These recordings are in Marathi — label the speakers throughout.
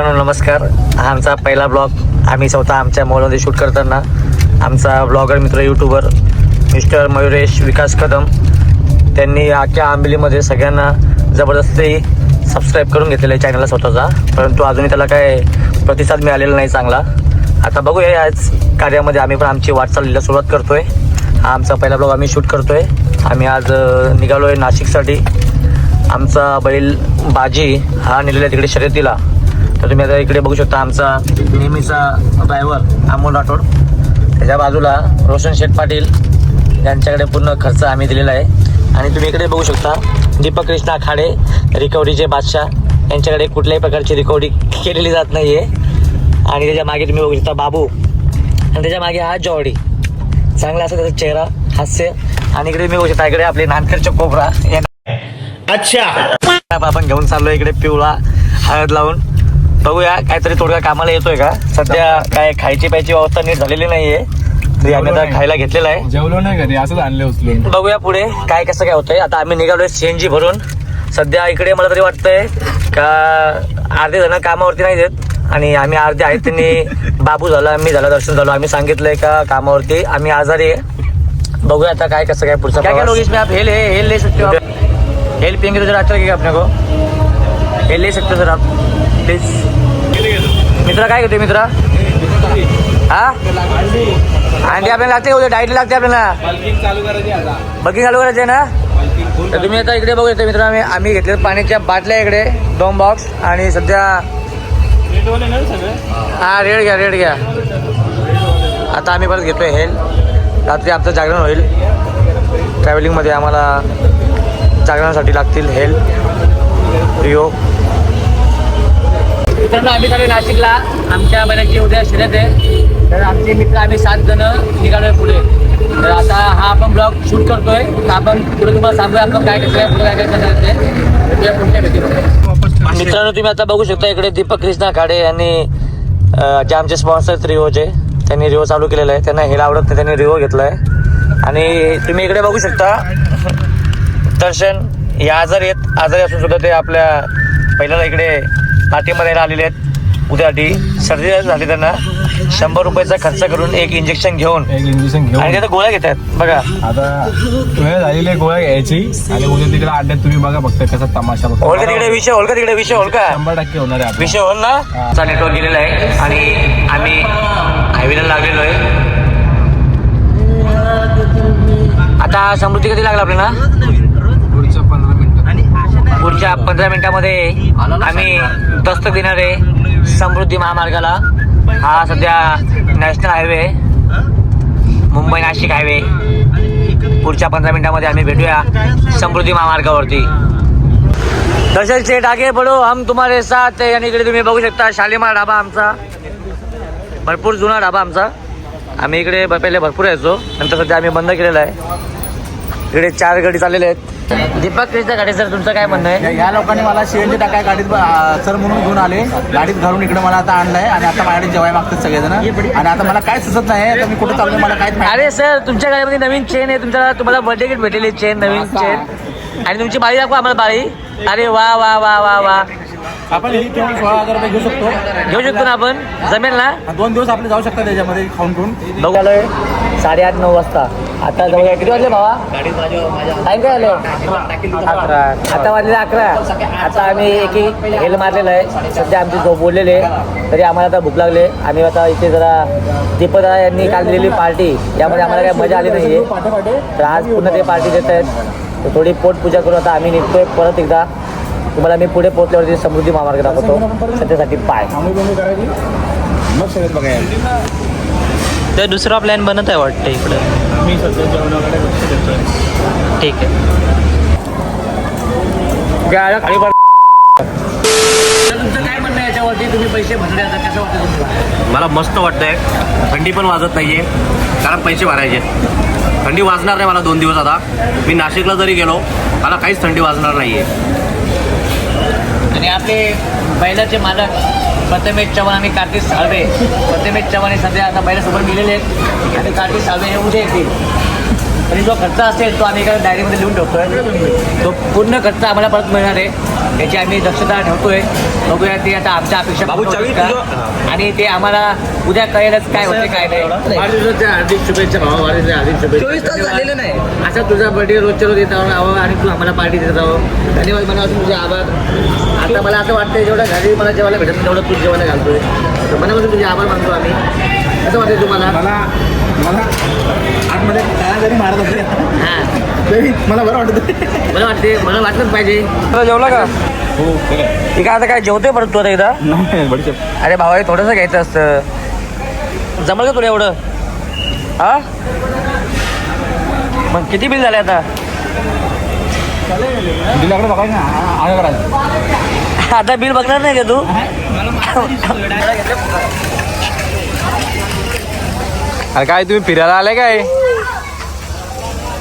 Speaker 1: मित्रांनो नमस्कार. हा आमचा पहिला ब्लॉग आम्ही स्वतः आमच्या मॉलमध्ये शूट करताना आमचा ब्लॉगर मित्र यूट्यूबर मिस्टर मयुरेश विकास कदम त्यांनी अख्ख्या आंबिलीमध्ये सगळ्यांना जबरदस्ती सबस्क्राईब करून घेतलेलं आहे चॅनलला स्वतःचा, परंतु अजूनही त्याला काय प्रतिसाद मिळालेला नाही चांगला. आता बघूया आज कार्यामध्ये आम्ही पण आमची वाटचालीला सुरुवात करतोय. हा आमचा पहिला ब्लॉग आम्ही शूट करतोय. आम्ही आज निघालो आहे नाशिकसाठी. आमचा बैल बाजी हा नेलेला आहे तिकडे शर्यतीला. तर तुम्ही आता इकडे बघू शकता आमचा नेहमीचा ड्रायव्हर अमोल राठोड, त्याच्या बाजूला रोशन शेठ पाटील यांच्याकडे पूर्ण खर्च आम्ही दिलेला आहे. आणि तुम्ही इकडे बघू शकता दीपक कृष्णा खाडे रिकव्हरीचे बादशाह यांच्याकडे कुठल्याही प्रकारची रिकव्हरी केलेली जात नाही आहे. आणि त्याच्या मागे तुम्ही बघू शकता बाबू आणि त्याच्या मागे हा जॉडी, चांगला असं त्याचा चेहरा हास्य. आणि इकडे तुम्ही बघू शकता इकडे आपले नानकरचे कोबरा अच्छा आपण घेऊन चाललोय इकडे पिवळा हळद लावून. बघूया काहीतरी तोडगा कामाला येतोय का. सध्या काय खायची प्यायची व्यवस्था नीट झालेली नाहीये, तरी आम्ही आता खायला घेतलेला आहे.
Speaker 2: जेवलो नाही घरी, असंच आणले उचलून.
Speaker 1: बघूया पुढे काय कसं काय होतंय. आता आम्ही निघालोय सीएनजी भरून. सध्या इकडे मला तरी वाटतंय का अर्धे जण कामावरती नाही देत आणि आम्ही अर्धे आहेत. त्यांनी बाबू झाला, मी झाला, दर्शन झालो. आम्ही सांगितलंय का कामावरती आम्ही आजारी आहे. बघूया आता काय कसं काय पुढचं. क्या क्या लोग इसमें आप हेल ले सकते हो आप? हेल पियेंगे तो जरा अच्छा लगेगा अपने को. हेल ले सकते हो सर आप प्लीज. मित्रा काय घेतोय मित्रा? हा अंडी आपल्याला लागते, उद्या डाईट लागते आपल्याला. बकिंग चालू करायचे ना. तर तुम्ही आता इकडे बघू शकता मित्र आम्ही घेतले पाण्याच्या बाटल्या इकडे 2 बॉक्स. आणि सध्या हा रेड घ्या. आता आम्ही परत घेतोय हेल. रात्री आमचं जागरण होईल. ट्रॅव्हलिंगमध्ये आम्हाला जागरणासाठी लागतील हेल रिओ. मित्रांनो आम्ही चालू नाशिकला. आमच्या बैलाची उद्या शर्यत आहे. तर आमचे मित्र आम्ही 7 जण निघालोय पुढे. तर आता हा आपण ब्लॉग शूट करतोय. तर आपण पुढे तुम्हाला सांगूया आपण काय कसं पुढच्या भेटी. मित्रांनो तुम्ही आता बघू शकता इकडे दीपक कृष्णा खाडे यांनी जे आमचे स्पॉन्सर रिओचे त्यांनी रिओ चालू केलेला आहे. त्यांना हेल आवडत नाही, त्यांनी रिओ घेतला आहे. आणि तुम्ही इकडे बघू शकता दर्शन हे आजारी असून सुद्धा ते आपल्या पहिल्याला इकडे पाठिंबा द्यायला आलेले आहेत. उद्यासाठी सर्दी झाली त्यांना 100 रुपयाचा खर्च करून एक इंजेक्शन घेऊन आणि ते गोळ्या घेतात. बघा आता
Speaker 2: वेळ झालेली गोळ्या घ्यायची आणि उद्या तिकडे अड्ड्यात तुम्ही बघा फक्त कसा तमाशा बघा.
Speaker 1: होल का तिकडे विषय, होल का तिकडे विषय, होल का
Speaker 2: 100% होणार आहे
Speaker 1: विषय, होल ना. चा नेटवर्क गेलेला आहे आणि आम्ही हायवेला लागलेलो आहे. आता समृद्धी कधी लागला आपल्याला? पुढच्या 15 मिनिटामध्ये आम्ही दस्तक देणार आहे समृद्धी महामार्गाला. हा सध्या national highway Mumbai Nashik highway. पुढच्या 15 मिनिटामध्ये आम्ही भेटूया समृद्धी महामार्गावरती. दर्शन सेठ आगे बढो हम तुम्हारे साथ. आणि इकडे तुम्ही बघू शकता शालिमार ढाबा आमचा, भरपूर जुना ढाबा आमचा. आम्ही इकडे पहिले भरपूर यायचो, नंतर सध्या आम्ही बंद केलेला आहे. इकडे 4 गाडी चाललेले आहेत. दीपक कृष्णा खाडे सर तुमचं काय म्हणणं आहे?
Speaker 3: या लोकांनी मला सीएनजी टाकाय गाडीत सर म्हणून घेऊन आले, गाडीत घालून इकडे मला आता आणलंय आणि आता माझ्याकडे जेवाय मागतात सगळेजण. आणि आता मला काय सुचत नाही आता मी कुठे चाललोय मला काय.
Speaker 1: अरे सर तुमच्या गाडीमध्ये नवीन चेन आहे, तुम्हाला बर्थडे गिफ्ट भेटलेली चेन, नवीन चेन. आणि तुमची बाळी दाखवा आम्हाला बाळी. अरे वा वा वा वा वा.
Speaker 3: आपण 16,000 रुपये घेऊ शकतो
Speaker 1: ना आपण, जमेल ना.
Speaker 3: 2 दिवस आपले जाऊ शकतात त्याच्यामध्ये खाऊन ठेवून.
Speaker 1: बघू आलोय 8:30-9 वाजता. आता जवळ किती वाजले भावा? टाईम काय आले? 11. आता वाजले 11. आता आम्ही एक हेल मारलेलं आहे. सध्या आमची झोप बोललेली आहे, तरी आम्हाला आता भूक लागले. आम्ही आता इथे जरा दीपदा यांनी काल दिलेली पार्टी, यामध्ये आम्हाला काही मजा आली नाही आहे. तर आज पुन्हा ते पार्टी देत आहेत. तर थोडी पोटपूजा करून आता आम्ही निघतोय परत एकदा. तुम्हाला मी पुढे पोहोचल्यावरती समृद्धी महामार्ग दाखवतो. सध्यासाठी पाय
Speaker 4: तर दुसरा प्लॅन बनत आहे वाटतं इकडे.
Speaker 3: मी सध्या जेवणाकडे लक्ष देतोय.
Speaker 4: ठीक आहे.
Speaker 1: तुमचं काय म्हणणं याच्यावरती? तुम्ही पैसे भरले आता कसं वाटतं तुम्हाला?
Speaker 5: मला मस्त वाटतंय. थंडी पण वाजत नाहीये कारण पैसे भरायचे. थंडी वाजणार नाही मला 2 दिवस. आता मी नाशिकला जरी गेलो मला काहीच थंडी वाजणार नाहीये.
Speaker 1: आणि आपले बैलाचे मालक प्रथमेश चव्हाण आणि कार्तिक साळवे. प्रथमेश चव्हाण हे सध्या आता बैलासोबत गेलेले आहेत आणि कार्तिक साळवे हे उद्या येतील. आणि जो खर्च असेल तो आम्ही एका डायरीमध्ये लिहून ठेवतोय. तो पूर्ण खर्च आम्हाला परत मिळणार आहे. याची आम्ही दक्षता ठेवतोय. बघूया ते आता आमच्या अपेक्षा
Speaker 5: बाबू,
Speaker 1: पूर्ण
Speaker 5: चावी
Speaker 1: होतील का? आणि ते आम्हाला उद्या कळेलच काय होते काय नाही.
Speaker 5: वाढदिवसाच्या हार्दिक शुभेच्छा भावा, वाढदिवसाच्या हार्दिक शुभेच्छा.
Speaker 1: 24 तास झालेले नाही.
Speaker 5: असा तुझा बर्थडे रोजच्या रोज येत आहो आणि तू आम्हाला पार्टी देत आहो. धन्यवाद मनापासून तुझे आभार. आता मला असं वाटतंय जेवढं घरी मला जेवायला भेटत नाही तेवढं तू जेवायला घालतोय. तर मनापासून तुझे आभार मानतो आम्ही. कसं वाटतंय तुम्हाला?
Speaker 3: मला आतमध्ये टाळा जरी मारत असते
Speaker 1: हां
Speaker 3: तरी मला बरं वाटतं.
Speaker 1: मला वाटते, मला वाटलंच पाहिजे.
Speaker 2: जेवला का?
Speaker 3: हो
Speaker 1: ठीक आहे, आता काय जेवतोय परत तू आता एकदा?
Speaker 3: नाही बडीशेप.
Speaker 1: अरे भावा हे थोडंसं घ्यायचं असतं. जमलं का तुला एवढं? हा मग किती बिल झाले आता?
Speaker 3: दिल्याकडे बघायचं ना आलं करायचं.
Speaker 1: आता बिल बघणार नाही का तू?
Speaker 2: अरे काय तुम्ही फिरायला आले काय?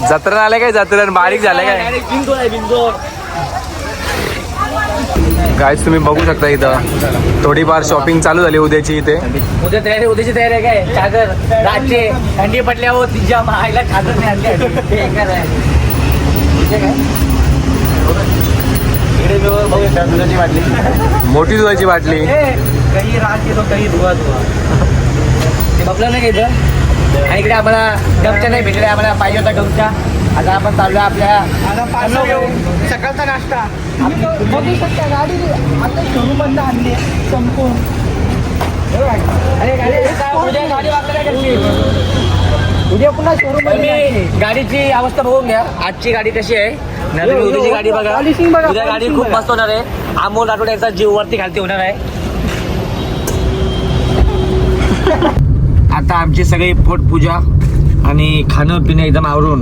Speaker 2: जत्रा आले काय? जत्रा बारीक झाले काय? गाईज तुम्ही बघू शकता इथं थोडीफार शॉपिंग चालू झाली उद्याची इथे.
Speaker 1: उद्या तयारी, उद्याची तयारी आहे काय? चादर रातचे थंडी पडल्यावर तिच्या मायला चादर नाही आणली. बेकार आहे. ठीक आहे. इकडे बघू दुधाची बाटली.
Speaker 2: मोठी दुधाची बाटली.
Speaker 1: काही रात येतो काही धुवा धुवा. ते बघलं नाही का इथं? आणि इकडे आम्हाला गमच्या नाही भेटले. आम्हाला पाहिजे होता गमच्या. आता आपण चाललो आपल्या सकाळचा नाश्ता. बघू शकता गाडी आता शोरूममधनं आणली संपून. उद्या गाडी वापरायला करते. उद्या पुन्हा शोरूम. गाडीची अवस्था बघून घ्या. आजची गाडी कशी आहे ना, तुम्ही उद्याची गाडी बघा. उद्या गाडी खूप मस्त होणार आहे. अमोल आठवड्याचा जीव वरती खालती होणार आहे. आता आमची सगळी पोटपूजा आणि खाणं पिणं एकदम आवरून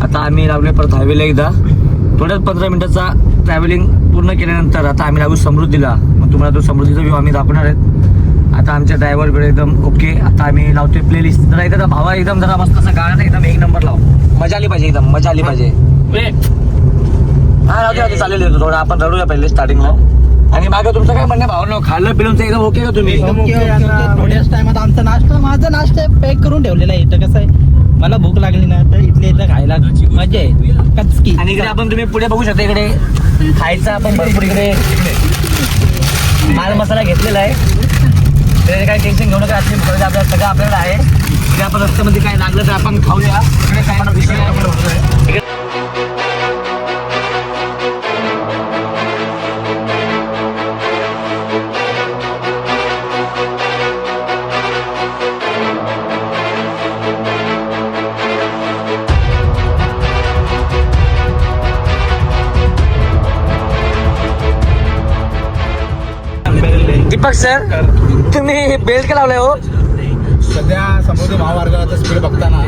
Speaker 1: आता आम्ही लागलो परत हायवेला. एकदा थोड्याच 15 मिनिटाचा ट्रॅव्हलिंग पूर्ण केल्यानंतर आता आम्ही लागू समृद्धीला. मग तुम्हाला तो समृद्धीचा व्ह्यू आम्ही दाखवणार आहेत. आता आमच्या ड्रायव्हर वेळ एकदम ओके. आता आम्ही लावतोय प्लेलिस्ट. जरा एकदम भावा एकदम जरा मस्त असं गाणं एकदम एक नंबर लाव. मजा आली पाहिजे, एकदम मजा आली पाहिजे. हा राहते चालेल येतो थोडं. आपण रडूया पहिले स्टार्टिंगला. आणि मागं तुमचं काय म्हणणं भावनो खाल्लं पिलं एकदम ओके का तुम्ही?
Speaker 6: थोड्याच टायमात आमचा नाश्ता, माझा नाश्ता पॅक करून ठेवलेला आहे. इथं कसं आहे, मला भूक लागली ना तर इथल्या इथं खायला मजा आहे. कचकी.
Speaker 1: आणि इकडे आपण तुम्ही पुढे बघू शकता इकडे खायचा आपण भरपूर इकडे माल मसाला घेतलेला आहे. त्याचे काही टेन्शन घेऊ नका. आपल्याला सगळं आपल्याला आहे. इकडे आपण रस्त्यामध्ये काय लागलं तर आपण खाऊया. इकडे काय मला विषय इकडे दीपक सर तुम्ही बेल्ट का लावलाय हो?
Speaker 3: सध्या समृद्धी महामार्गाचा स्पीड बघताना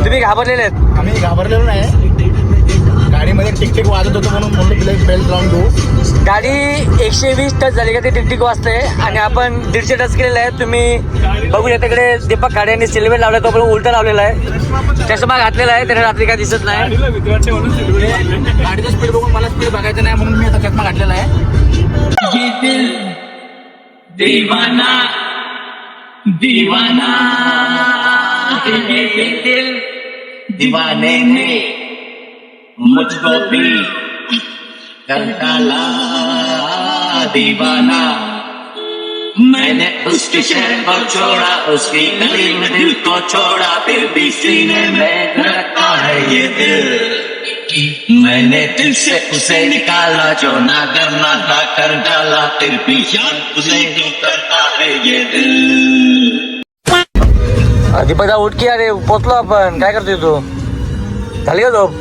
Speaker 1: तुम्ही घाबरलेले आहेत?
Speaker 3: आम्ही घाबरलेलो नाही. गाडीमध्ये टिकटिक वाजत होतो म्हणून म्हणलं बेल्ट लावून घेऊ.
Speaker 1: गाडी 120 टच झाली का ते टिकटिक वाजते आणि आपण 150 टच केलेलं आहे. तुम्ही बघू शकता इकडे दीपक खाडे यांनी सिल्मेट लावलाय, तो पण उलटा लावलेला आहे. चष्मा घातलेला आहे, त्याने रात्री काय दिसत नाही.
Speaker 3: गाडीचा स्पीड बघून मला स्पीड बघायचं नाही म्हणून मी आता चष्मा घातलेला आहे.
Speaker 7: दीवाना दीवाना दिल दीवाने ने मुझको भी कर डाला दीवाना. मैंने उसके शहर को छोड़ा, उसकी गली में दिल को छोड़ा, फिर भी सीने में धड़कता है ये दिल. मैंने दिल से उसे निकाला जो नागरना था कर डाला, फिर भी याद उसे क्यों करता है ये दिल.
Speaker 1: दीपक दा उठ की. अरे पोचलो आपण. काय करतोय तू? झाली का झोप?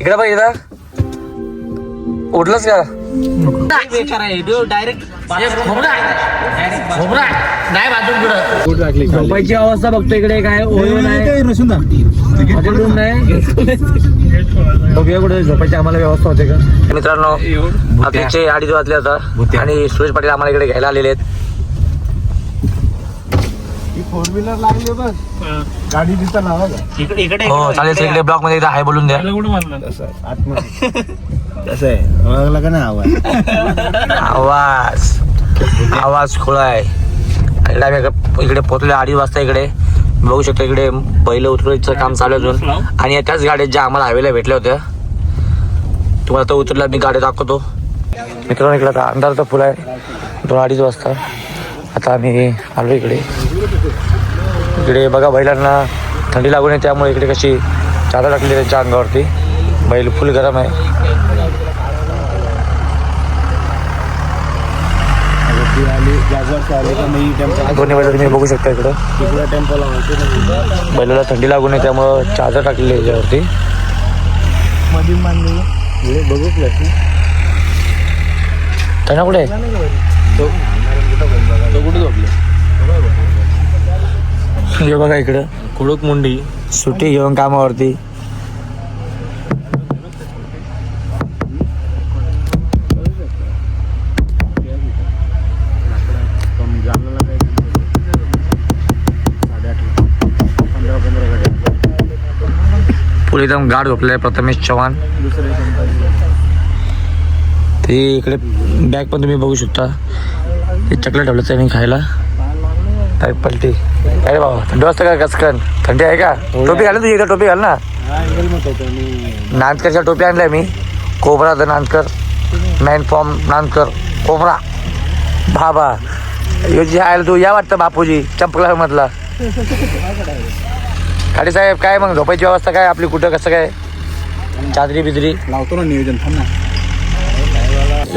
Speaker 1: इकडे बघ इथं. उठलंच का?
Speaker 6: डायरेक्ट
Speaker 1: नाही बाथरूम पुढं. झोपायची अवस्था बघतो इकडे. काय ओळख नाही, हॉटेल नाही. बघूया कुठे झोपायची आम्हाला व्यवस्था होते का? मित्रांनो रात्रीचे 2:30 वाजले आता आणि सुरेश पाटील आम्हाला इकडे घ्यायला आलेले आहेत.
Speaker 3: फोर व्हीलर लागली बस. गाडी तिथं लावा का?
Speaker 1: हो चालेल. इकडे ब्लॉक मध्ये एकदा हाय बोलून द्या.
Speaker 3: कसं आहे ओळखलं का नाही आवाज?
Speaker 1: आवाज खोळा आहे. इकडे आम्ही इकडे पोहोचले 2:30 वाजता. इकडे बघू शकता इकडे बैल उतरायचं काम चालू अजून. आणि त्याच गाड्या ज्या आम्हाला हायवेला भेटल्या होत्या तुम्हाला तो उतरला मी गाडी दाखवतो. मित्रांनो इकडे आता अंधारचा फुल आहे 2-2:30 वाजता. आता आम्ही आलो इकडे बघा बैलांना थंडी लागू नये त्यामुळे इकडे कशी चादर टाकली त्यांच्या अंगावरती. बैल फुल गरम आहे. दोन्ही बैल तुम्ही बघू शकता इकडं. बैलाला थंडी लागू नये त्यामुळं चादर टाकलेली आहे याच्यावरती. त्यांना कुठे हे बघा इकडं
Speaker 2: कुडूक मुंडी
Speaker 1: सुट्टी घेऊन कामावरती. पुढे एकदम गाढ झोपले आहे प्रथमेश चव्हाण. ते इकडे बॅग पण तुम्ही बघू शकता. ते चॉकलेट ठेवलं त्यांनी खायला. काय पलटी काय रे बाबा थंडी वाजता का कसकन थंडी आहे का? टोपी घाल तुझी एकदा टोपी घाल ना. नांदकरच्या टोपी आणल्या मी. Cobra the Nandkar man form Nandkar cobra बाबा योजी आहे तू या वाटतं बापूजी चंपला मधला. खाडी साहेब काय मग झोपायची व्यवस्था काय आपली कुठं कसं काय चादरी बिदरी
Speaker 3: लावतो ना नियोजन थांब ना.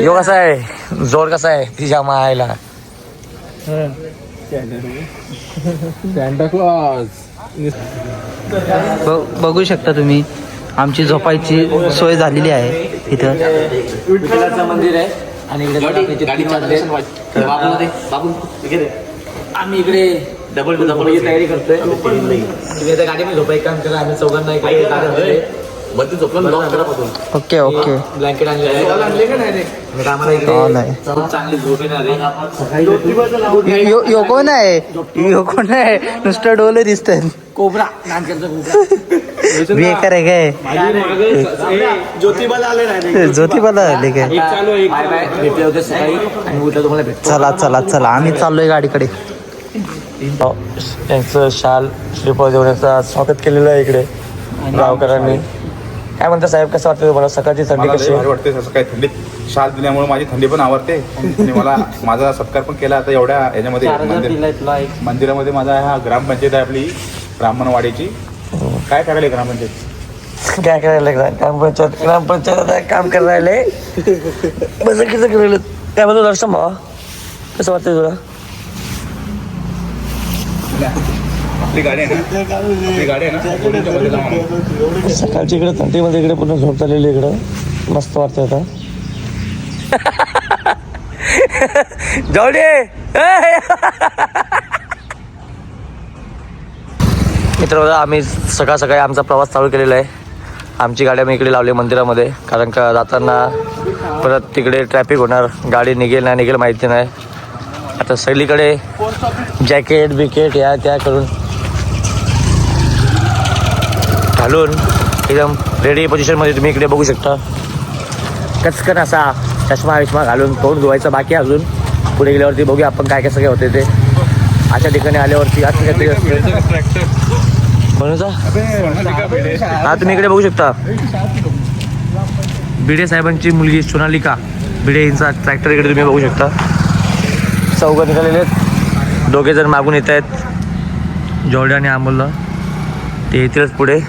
Speaker 1: यो कसा आहे जोर कसा आहे तिच्या मायला.
Speaker 6: बघू शकता तुम्ही आमची झोपायची सोय झालेली आहे इथं.
Speaker 1: विठ्ठलाचं मंदिर आहे आणि इकडे आम्ही इकडे डबल तयारी करतोय. इकडे गाडीमध्ये झोपायचं काम केलं आम्ही चौघांना.
Speaker 6: ओके ओके
Speaker 1: ब्लँकेट आणले आम्हाला इकडे चांगली झोप येणार आहे.
Speaker 6: यो कोण आहे नुसतं डोले दिसतात.
Speaker 1: कोबरा नानकरचा कोबरा
Speaker 6: बेकार आहे काय
Speaker 1: ज्योतिबाला आले नाही.
Speaker 6: ज्योतिबाला आले काय
Speaker 1: भेटले होते सकाळी आणि उठलं तुम्हाला भेट.
Speaker 6: चला आम्ही चाललोय गाडीकडे.
Speaker 1: त्यांचं शाल श्रीफळ देऊन याचं स्वागत केलेलं आहे इकडे गावकऱ्यांनी. काय म्हणता साहेब कसं वाटतं तुम्हाला सकाळची थंडी कशी
Speaker 8: भारी वाटते असं काही थंडीत शाल दिल्यामुळे माझी थंडी पण आवडते आणि मला माझा सत्कार पण केला आता एवढ्या ह्याच्यामध्ये मंदिरामध्ये. माझा हा ग्रामपंचायत आहे आपली ब्राह्मणवाडीची. काय करायला ग्रामपंचायत
Speaker 1: काय करायला ग्रामपंचायत काम करायला बस कसं करायला काय म्हणतो दर्शन भावा कसं वाटतंय तुला?
Speaker 8: आपली गाडी आहे ना
Speaker 1: सकाळची इकडे थंडीमध्ये इकडे पूर्ण झोप चाललेली इकडं मस्त वाटतंय आता. जाऊ दे मित्र आम्ही सकाळी आमचा प्रवास चालू केलेला आहे. आमची गाडी आम्ही इकडे लावली मंदिरामध्ये कारण का जाताना परत तिकडे ट्रॅफिक होणार. गाडी निघेल नाही निघेल माहिती नाही. आता सगळीकडे जॅकेट बिकेट या त्या करून घालून एकदम रेडी पोझिशनमध्ये तुम्ही इकडे बघू शकता. कचकन असा चष्मा विष्मा घालून तोंड धुवायचं बाकी अजून. पुढे गेल्यावरती बघूया आपण काय कसं काय होते ते. अशा ठिकाणी आल्यावरती असं काहीतरी असतं म्हणून हा तुम्ही इकडे बघू शकता. भिडे साहेबांची मुलगी सोनालिका भिडे यांचा ट्रॅक्टर इकडे तुम्ही बघू शकता. चौघं निघालेले आहेत. दोघे जण मागून येत आहेत जॉर्डन आणि अमोलला. ते येतीलच पुढे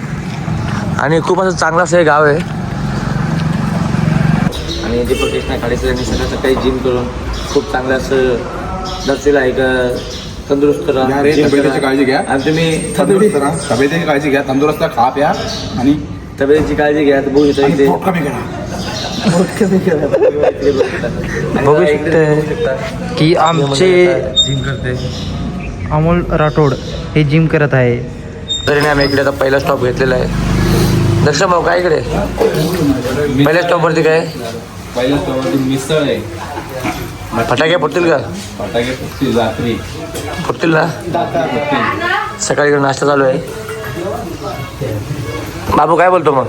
Speaker 1: आणि खूप असं चांगलं असं हे गाव आहे. आणि दीपक कृष्णा खाडेसर यांनी सकाळी जिम करून खूप चांगलं असं दर्शेलं आहे का तंदुरुस्त राहा.
Speaker 8: तब्येतीची काळजी घ्या
Speaker 1: आणि तुम्ही
Speaker 8: तब्येतीची काळजी घ्या तंदुरुस्त खा प्या आणि
Speaker 1: तब्येतीची काळजी घ्या. बघू शकता
Speaker 8: पोट कमी
Speaker 6: बघू शकता की आमचे
Speaker 1: जिम करते
Speaker 6: अमोल राठोड हे जिम करत आहे.
Speaker 1: तरी आम्ही इकडे आता पहिला स्टॉप घेतलेला आहे. दर्शन भाऊ काय इकडे पहिल्या स्टॉपवरती काय
Speaker 8: पहिल्या स्टॉपवरती मिसळ आहे.
Speaker 1: फटाके फुटतील का?
Speaker 8: फटाके फुटतील रात्री
Speaker 1: फुटतील ना. सकाळी इकडे नाश्ता चालू आहे. बाबू काय बोलतो मग?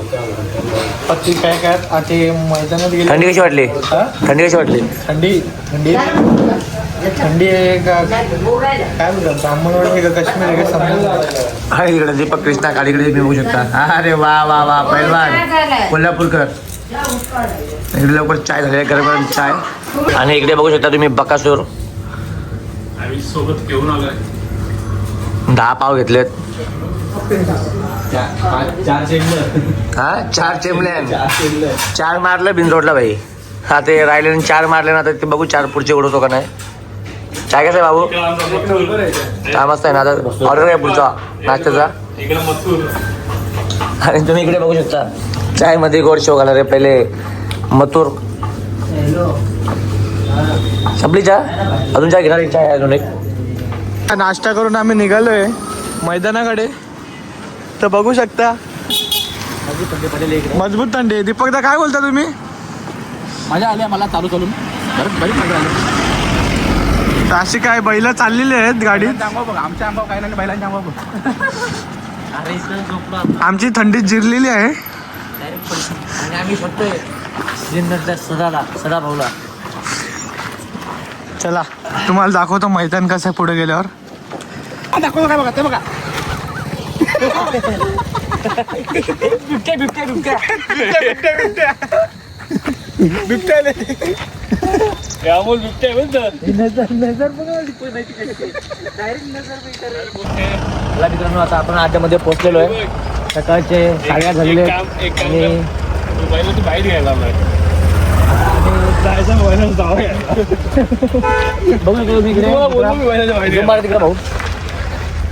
Speaker 6: काय मैदानात गेले.
Speaker 1: थंडी कशी वाटली? थंडी कशी वाटली?
Speaker 6: थंडी काय बोलतो ब्राह्मणवाडी का काश्मीर आहे का समजून.
Speaker 1: हा इकडे दीपक कृष्णा गाडीकडे मी बघू शकता. अरे वा वा वा पहिलवान कोल्हापूरकर इकडे लवकर चाय झाली आहे, गरम गरम चाय. आणि इकडे बघू शकता तुम्ही बकासूर.
Speaker 8: सोबत घेऊन आलोय.
Speaker 1: 10 पाव घेतलेत. हा 4 चेमले 4 मारलं बिनजोडला भाई. हा ते राहिले 4 मारले ना, तर ते बघू 4 पुढचे उडवतो का नाही. चाय कसं आहे बाबू? काय मस्त आहे ना. आता ऑर्डर आहे पुढचा नाश्त्याचा. आणि तुम्ही इकडे बघू शकता चाय मध्ये गोड शेव घालणार आहे. पहिले मथुर संपली चहा, अजून चहा घेणार. चाय अजून एक.
Speaker 2: नाश्ता करून आम्ही निघालोय मैदानाकडे. तर बघू शकता मजबूत थंडी आहे. दीपकदा काय बोलता तुम्ही?
Speaker 3: मजा आली मला चालू चालून. बरीच मजा आली.
Speaker 2: अशी काय बैल चाललेली आहेत गाडीत.
Speaker 3: आमच्या अंगावर काय नाही, बैलांच्या अंगावर.
Speaker 2: आमची थंडी जिरलेली आहे.
Speaker 1: आणि आम्ही फक्त सदा भाऊला.
Speaker 2: चला तुम्हाला दाखवतो मैदान कसं आहे पुढे गेल्यावर.
Speaker 3: दाखवतो काय बघा ते बघा.
Speaker 1: मित्रांनो आता आपण अड्ड्यामध्ये पोहोचलेलो आहे. सकाळचे 8:30 झालेले आहेत. आणि
Speaker 8: बाहेर घ्यायला
Speaker 1: बघू शकतो तुम्ही तिकडे भाऊ.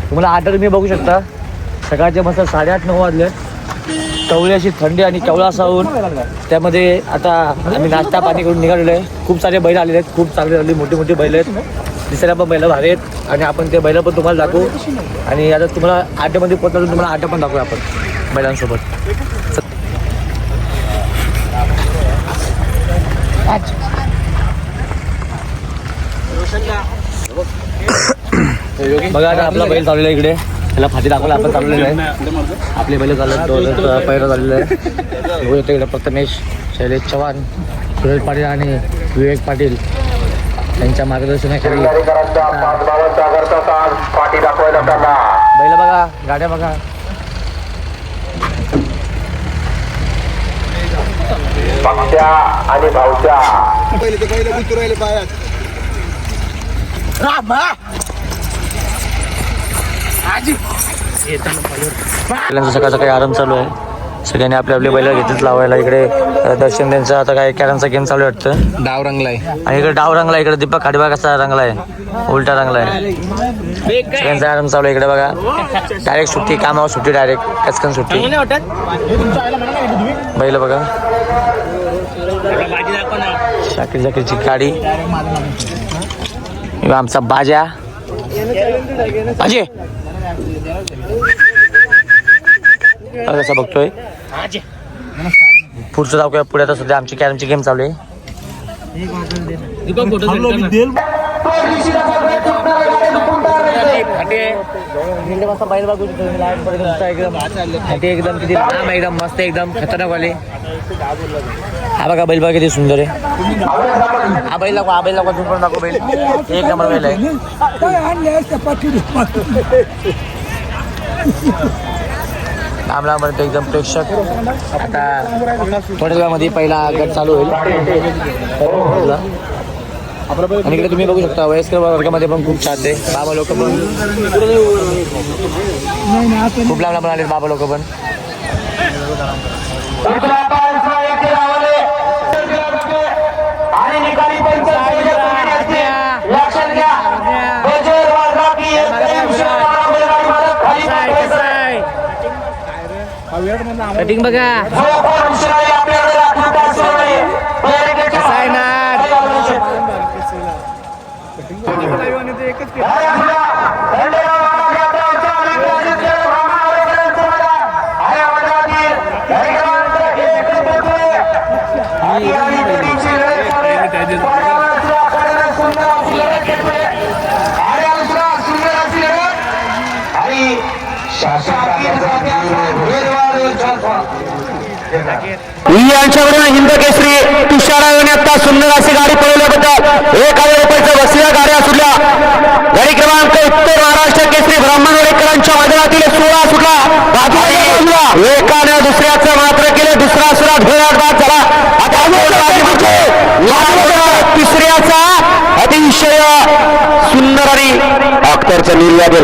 Speaker 1: तुम्हाला आड्डा तुम्ही बघू शकता. सकाळचे मस्त 8:30-9 वाजले. कवळी अशी थंडी आणि कवळा असा ऊन. त्यामध्ये आता आम्ही नाश्ता पाणी करून निघालेलो आहे. खूप सारे बैल आलेले आहेत. खूप चांगले झाले. मोठी मोठी बैल आहेत. दिसायला पण बैल भारी आहेत. आणि आपण ते बैल पण तुम्हाला दाखवू. आणि आता तुम्हाला अड्ड्यामध्ये पोहोचलो, तुम्हाला अड्डा पण दाखवू आपण बैलांसोबत. बघा आता आपला बैल चाललेला आहे इकडे. त्याला फाटी दाखवला आपण चाललेलं आहे. आपले बैल चालले पहिलं झालेलं आहे. बघू शकतो इकडे प्रथमेश, शैलेश चव्हाण, सुरेश पाटील आणि विवेक पाटील यांच्या मार्गदर्शनाखाली बैल बघा, गाड्या बघा.
Speaker 3: आणि भाऊच्या
Speaker 1: सकाळ सकाळी आराम चालू आहे. सगळ्यांनी आपले आपले बैल घेतलेच लावायला. इकडे दर्शन त्यांचा आता काय कॅरमचा गेम चालू आहे वाटतं.
Speaker 2: डाव रंगलाय
Speaker 1: आणि इकडे डाव रंगला. इकडे दीपक खाडीबा कसा रंगलाय, उलटा रंगलाय. सगळ्यांचा आराम चालू आहे इकडे बघा. डायरेक्ट सुट्टी, कामावर सुट्टी, डायरेक्ट कचकन सुट्टी. बैल बघा. शाकीर जाकीरची गाडी. आमचा बाजा अजय कसा बघतोय. पुढचं जाऊ. पुढे आता सध्या आमची कॅरमची गेम चालू आहे. बैल बघू एकदम किती लांब, एकदम मस्त, एकदम खतरनाक वाले. हा बघा बैल बघा किती सुंदर आहे. हा बैल दाखवा, हा बैल दाखवा, तुम्ही पण दाखव बैल. एक नंबर बैल आहे. लांब लांब एकदम प्रेक्षक. आता थोड्या वेळामध्ये पहिला गट चालू होईल. आणि इकडे तुम्ही बघू शकता वयस्कर वर्गामध्ये पण खूप छान आहे. बाबा लोक पण खूप लांब लांब आले. बाबा लोक पण कटिंग बघा कसा आहे ना.
Speaker 9: यांच्यावरून हिंद केसरी तुषार आयोने आता सुंदर अशी गाडी पळवल्याबद्दल 1,000 रुपयाच्या वसिला गाड्या सुटल्या. गाडी क्रमांक उत्तर महाराष्ट्र केसरी ब्राह्मणवाडीकरांच्या मैदानातील 16 सुटला. एकाने दुसऱ्याचं मात्र केले. दुसरा सुरा धोरण बाद झाला. आता तिसऱ्याचा अतिशय सुंदर आणि अख्तरचं निर्यात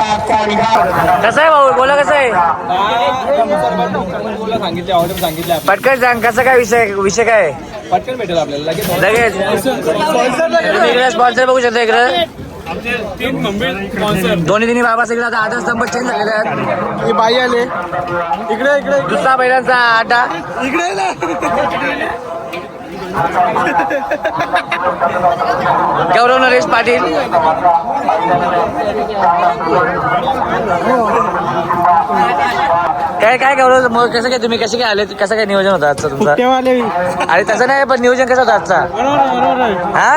Speaker 1: कसं आहे भाऊ बोला कसं आहे
Speaker 2: सांगितले ऑर्डर सांगितले
Speaker 1: पटकन सांग कसं काय विषय काय आहे?
Speaker 2: पटकन भेटेल आपल्याला
Speaker 1: लगेच इकडे स्पॉन्सर बघू शकता इकडे दोन्ही बाबा सगळे आता आधार स्तंभ चेंज झालेले आहेत.
Speaker 2: हे बाई आले इकडे इकडे
Speaker 1: दुसरा बैलांचा अड्डा
Speaker 2: इकडे ना
Speaker 1: गौरव नरेश पाटील काय गौरव कसं काय तुम्ही कसे काय आले कसं काय नियोजन होतं आजचं तुमचं अरे तसं नाही पण नियोजन कसं होतं आजचा हा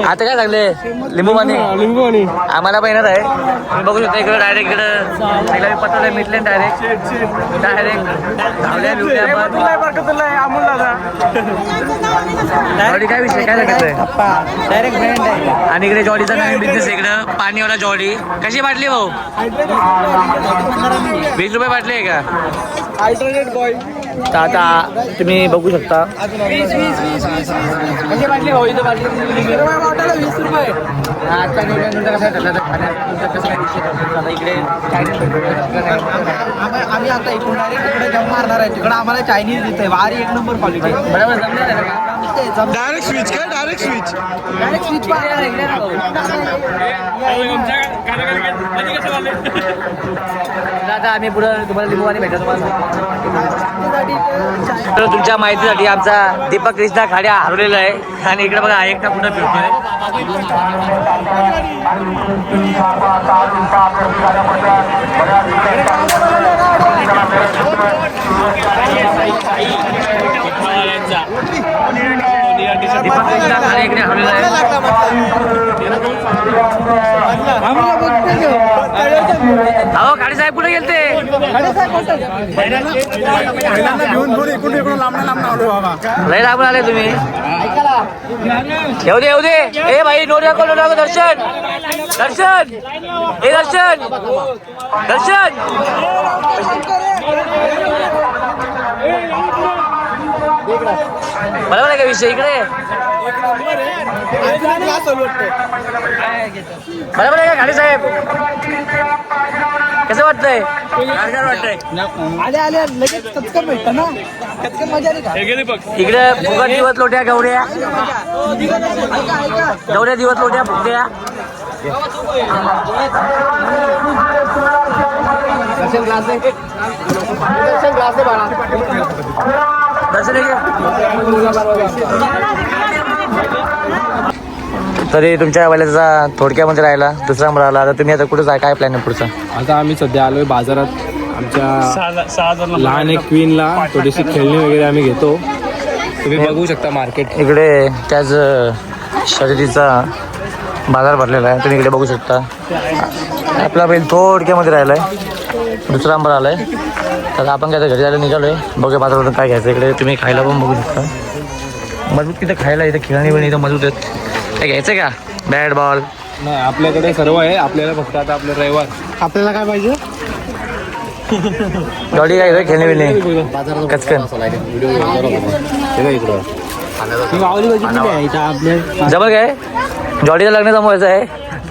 Speaker 1: आता काय सांगले लिंबू पाणी आम्हाला पण येणार आहे तुम्ही बघू शकता इकडे डायरेक्ट इकडे पत्र मिटले डायरेक्ट काय विषय काय सांगायचंय
Speaker 6: डायरेक्ट ब्रँड आहे.
Speaker 1: आणि इकडे जॉडीचा नवीन बिझनेस इकडं पाणीवाला जॉडी कशी बाटली भाऊ 20 रुपये बाटली आहे का तर आता तुम्ही बघू शकता कशी बाटली भाऊ इथं बाटली 20 रुपये आता कसं ठरलं कसं काय विषय इकडे
Speaker 6: आम्ही आता इकडून डायरेक्ट तिकडे जम मारणार आहे तिकडे आम्हाला चायनीज देते वारी एक नंबर क्वालिटी
Speaker 1: बरोबर जमलं का
Speaker 2: डायरेक्ट स्विच काय डायरेक्ट स्विच
Speaker 6: डायरेक्ट स्विच
Speaker 1: आता आम्ही पुढं तुम्हाला लिंबू पाणी भेटतो तर तुमच्या माहितीसाठी आमचा दीपक कृष्णा खाड्या हरवलेला आहे आणि इकडे बघा एकटा पुढे फिरतोय दीपक कृष्णा खाड्या इकडे हरवलेला आहे अहो खाडे साहेब कुठे गेलते लय लांबून आले तुम्ही येऊ दे ए भाई नो नको दर्शन हे दर्शन बरोबर आहे का विषय इकडे बरोबर आहे का खाडे साहेब कसं वाटतंय
Speaker 6: आले लगेच कचकन भेटतं ना कचकन मजा आली का
Speaker 1: इकडे फुकट दिवस लोट्या गवड्या दिवस लोट्या फुकट्या तरी तुमच्या वेळेचा थोडक्यामध्ये राहिला दुसरा नंबर आला आता तुम्ही आता कुठे जाय काय प्लॅन आहे पुढचा
Speaker 2: आता आम्ही सध्या आलोय बाजारात आमच्या लहान एक क्वीनला थोडीशी खेळणी वगैरे आम्ही घेतो तुम्ही बघू शकता मार्केट
Speaker 1: इकडे त्याच शर्यतीचा बाजार भरलेला आहे तुम्ही इकडे बघू शकता आपला बैल थोडक्यामध्ये राहिला आहे दुसरा नंबर आला आहे तर आपण काय घरी जायला निघालो आहे बघूया बाजारातून काय घ्यायचं इकडे तुम्ही खायला पण बघू शकता मजबूत तिथं खायला इथं खेळणी पण इथं मजबूत आहेत काय घ्यायचं का बॅट बॉल
Speaker 2: नाही आपल्याकडे सर्व आहे आपल्याला फक्त आता आपलं रविवार
Speaker 6: आपल्याला काय पाहिजे
Speaker 1: जॉडी काय खेळणी बिळणी कचकन जमल काय जॉडीचं लग्न जमवायचं आहे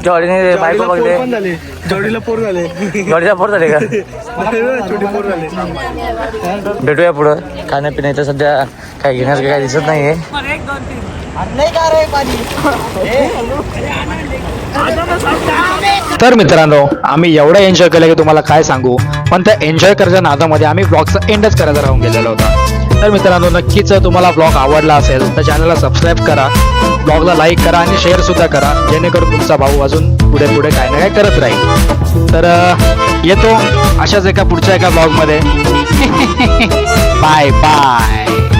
Speaker 1: जॉडीने बायको बघले
Speaker 6: जोडीला पोर झाले
Speaker 1: जॉडीचा फोर झाले का
Speaker 6: छोटी पोर झाले
Speaker 1: भेटूया पुढं खाण्यापिण्याचं सध्या काय घेण्याचं काय दिसत नाहीये
Speaker 9: तर मित्रांनो आम्ही एवढं एन्जॉय केलं की तुम्हाला काय सांगू पण त्या एन्जॉय करायच्या नादामध्ये आम्ही ब्लॉगचा एंडच करायचा राहून गेलेला होता तर मित्रांनो नक्कीच तुम्हाला ब्लॉग आवडला असेल तर चॅनलला सबस्क्राईब करा ब्लॉगला लाईक करा आणि शेअर सुद्धा करा जेणेकरून तुमचा भाऊ अजून पुढे पुढे काय ना काय करत राहील तर येतो अशाच एका पुढच्या एका ब्लॉगमध्ये बाय बाय